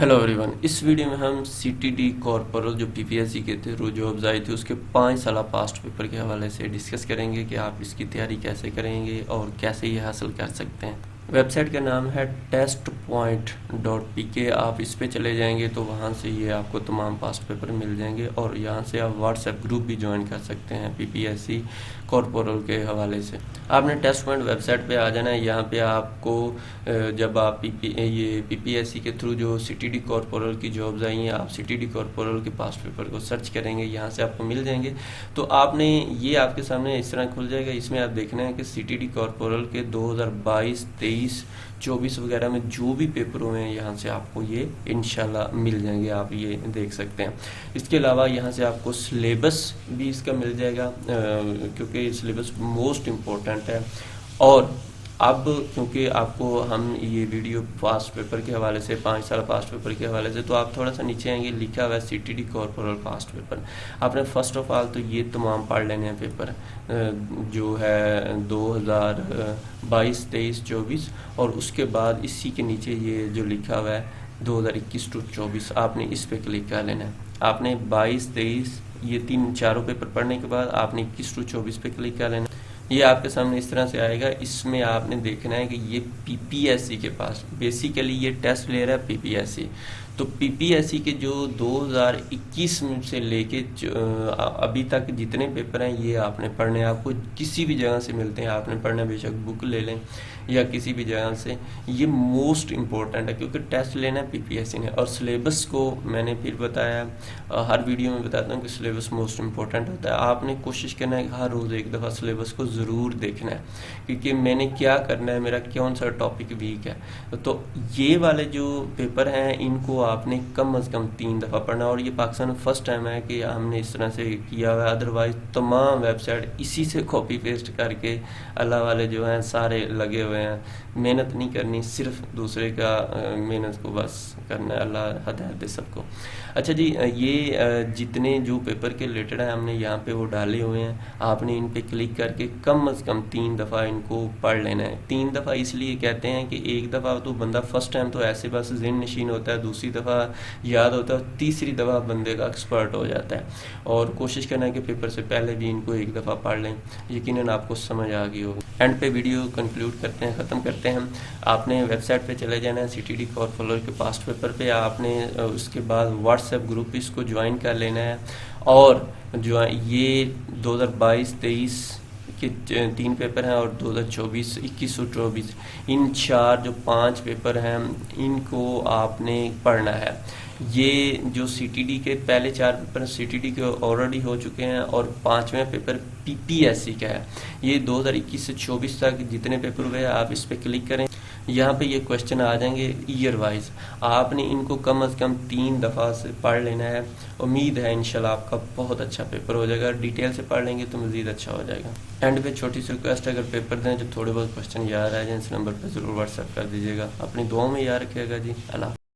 Hello everyone, इस video में हम सीटीडी कॉर्पोरल जो पीपीएससी के थ्रू जॉब्स आई थी उसके 5 साल पास्ट पेपर के हवाले से डिस्कस करेंगे कि आप इसकी तैयारी कैसे करेंगे और कैसे ये हासिल कर सकते हैं। वेबसाइट का नाम है testpoint.pk। आप इस पे चले जाएंगे तो वहाँ से ये आपको तमाम पास्ट पेपर मिल जाएंगे और यहाँ से आप व्हाट्सएप ग्रुप भी ज्वाइन कर सकते हैं पीपीएससी कॉर्पोरल के हवाले से। आपने टेस्ट पॉइंट वेबसाइट पे आ जाना है। यहाँ पे आपको जब आप पीपीएससी के थ्रू जो सीटीडी कॉर्पोरल की जॉब्स आई हैं, आप सीटीडी कॉर्पोरल के पास्ट पेपर को सर्च करेंगे, यहाँ से आपको मिल जाएंगे। तो आपने ये आपके सामने इस तरह खुल जाएगा। इसमें आप देखना है कि सीटीडी कॉर्पोरल के 2022, 23, 24 वगैरह में जो भी पेपर हुए हैं यहाँ से आपको ये इंशाल्लाह मिल जाएंगे, आप ये देख सकते हैं। इसके अलावा यहाँ से आपको सिलेबस भी इसका मिल जाएगा क्योंकि सिलेबस मोस्ट इम्पोर्टेंट है। और अब क्योंकि आपको हम ये वीडियो पास्ट पेपर के हवाले से 5 साल पास्ट पेपर के हवाले से, तो आप थोड़ा सा नीचे आएंगे, लिखा हुआ है सीटीडी कॉर्पोरल पास्ट पेपर। आपने फर्स्ट ऑफ ऑल तो ये तमाम पढ़ लेने हैं पेपर जो है 2022, 23, 24 और उसके बाद इसी के नीचे ये जो लिखा हुआ है 2021 टू 24, आपने इस पे क्लिक कर लेना है। आपने 22, 23 ये चारों पेपर पढ़ने के बाद आपने 21 टू 24 पे क्लिक कर लेना। ये आपके सामने इस तरह से आएगा। इसमें आपने देखना है कि ये पीपीएससी के पास बेसिकली ये टेस्ट ले रहा है पीपीएससी। तो पीपीएससी के जो 2021 से लेके अभी तक जितने पेपर हैं ये आपने पढ़ने हैं। आपको किसी भी जगह से मिलते हैं, आपने पढ़ना, बेशक बुक ले लें या किसी भी जगह से। ये मोस्ट इम्पोर्टेंट है क्योंकि टेस्ट लेना है पीपीएससी ने। और सिलेबस को मैंने फिर बताया, हर वीडियो में बताता हूँ कि सिलेबस मोस्ट इम्पोर्टेंट होता है। आपने कोशिश करना है कि हर रोज़ एक दफ़ा सिलेबस को ज़रूर देखना है क्योंकि मैंने क्या करना है, मेरा कौन सा टॉपिक वीक है। तो ये वाले जो पेपर हैं इनको आपने कम अज़ कम 3 दफ़ा पढ़ना। और ये पाकिस्तान में फर्स्ट टाइम है कि हमने इस तरह से किया हुआ है। अदरवाइज तमाम वेबसाइट इसी से कॉपी पेस्ट करके अल्लाह वाले जो हैं सारे लगे हुए हैं। मेहनत नहीं करनी, सिर्फ दूसरे का मेहनत को बस करना है। अल्लाह हदायत दे सबको। अच्छा जी, ये जितने जो पेपर के रिलेटेड है हमने यहाँ पे वो डाले हुए हैं। आपने इन पे क्लिक करके कम अज़ कम 3 दफ़ा इनको पढ़ लेना है। 3 दफ़ा इसलिए कहते हैं कि एक दफ़ा तो बंदा फर्स्ट टाइम तो ऐसे बस ज़हन नशीन होता है, दूसरी दफ़ा याद होता है, तीसरी दफ़ा बंदे का एक्सपर्ट हो जाता है। और कोशिश करना है कि पेपर से पहले भी इनको एक दफ़ा पढ़ लें, यकीनन आपको समझ आ गई होगी। एंड पे वीडियो कंक्लूड करते हैं, ख़त्म करते हैं। आपने वेबसाइट पे चले जाना है सीटीडी कॉर्पोरल के पास्ट पेपर पे। आपने उसके बाद व्हाट्सएप ग्रुप इसको ज्वाइन कर लेना है। और जो ये 2022, 23 के 3 पेपर हैं और 2024, 21 और 24, इन 4 जो 5 पेपर हैं इनको आपने पढ़ना है। ये जो सीटीडी के पहले 4 पेपर सीटीडी के ऑलरेडी हो चुके हैं और 5वें पेपर पीपीएससी का है। ये 2021 से 24 तक जितने पेपर हुए आप इस पे क्लिक करें, यहाँ पे ये क्वेश्चन आ जाएंगे ईयर वाइज। आपने इनको कम अज़ कम 3 दफ़ा से पढ़ लेना है। उम्मीद है इंशाल्लाह आपका बहुत अच्छा पेपर हो जाएगा। डिटेल से पढ़ लेंगे तो मज़ीद अच्छा हो जाएगा। एंड पे छोटी सी रिक्वेस्ट, अगर पेपर दें जो थोड़े बहुत क्वेश्चन याद आ जाए इस नंबर पर ज़रूर व्हाट्सएप कर दीजिएगा। अपनी दुआओं में याद रखिएगा जी। अल्लाह।